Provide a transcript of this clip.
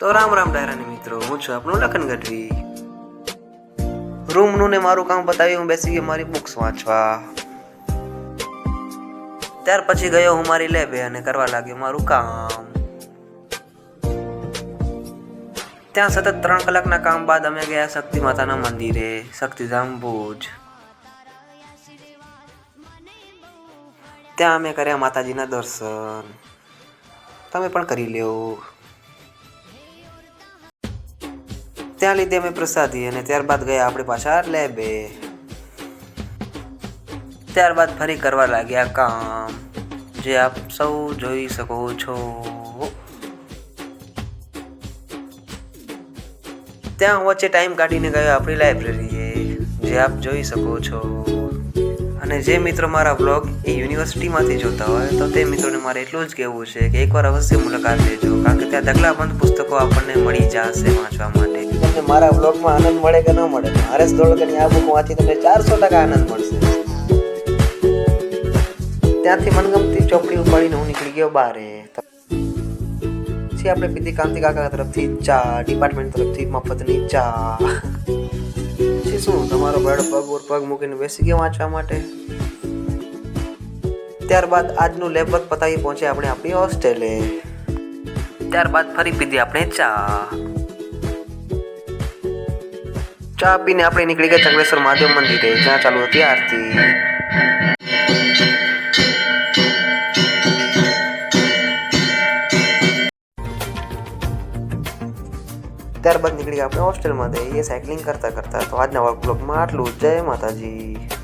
તો રામ રામ ડાયરાની મિત્રો, હું છું આપણું લખન ગઢવી. રૂમનું ને મારું કામ પતાવી હું બેસી ગયો મારી બુક્સ વાંચવા. ત્યાર પછી ગયો હું મારી લેબે અને કરવા લાગ્યો મારું કામ. ત્યાં સતત 3 કલાકના કામ બાદ અમે ગયા શક્તિ માતાના મંદિરે, શક્તિધામ ભુજ. ત્યાં અમે કર્યા માતાજીના દર્શન. તમે પણ કરી લ્યો. ત્યાં લીધે અમે પ્રસાદી અને ત્યારબાદ ગયા આપણે પાછા લેબે. ત્યારબાદ ફરી કરવા લાગ્યા કામ, જે આપ સૌ જોઈ શકો છો. ત્યાં વચ્ચે ટાઈમ કાઢીને ગયો આપણી લાઇબ્રેરીએ, જે આપ જોઈ શકો છો. અને જે મિત્રો મારા બ્લોગ એ યુનિવર્સિટીમાંથી જોતા હોય તો તે મિત્રોને મારે એટલું જ કહેવું છે કે એકવાર અવશ્ય મુલાકાત લેજો, કારણ કે ત્યાં ઢગલાબંધ પુસ્તકો આપણને મળી જશે વાંચવા માટે. તમને મારા બ્લોગમાં આનંદ મળે કે ન મળે, હરેશ ધોળકરની આ બુક વાંચી તમને 400% આનંદ મળશે. ત્યાંથી મનગમતી ચોપડી ઉપાડીને હું નીકળી ગયો બારે. પછી આપણે પીધી કાંતિ કાકા તરફથી ચા, ડિપાર્ટમેન્ટ તરફથી મફતની ચા. પછી શું, તમારો બેડ પગ મૂકીને બેસી ગયો વાંચવા માટે. ત્યારબાદ આજનું લેબ વર્ક પતાવી પહોંચે આપણે આપણી હોસ્ટેલે. ત્યારબાદ ફરી પીધી આપણે ચા. ચા પીને આપણે નીકળી ગયા ચંગલેશ્વર મહાદેવ મંદિરે, જ્યાં ચાલુ હતી આરતી. ત્યારબાદ નીકળી ગયા આપણે હોસ્ટેલમાં જઈએ સાયકલિંગ કરતા. તો આજના બ્લોગમાં આટલું. જય માતાજી.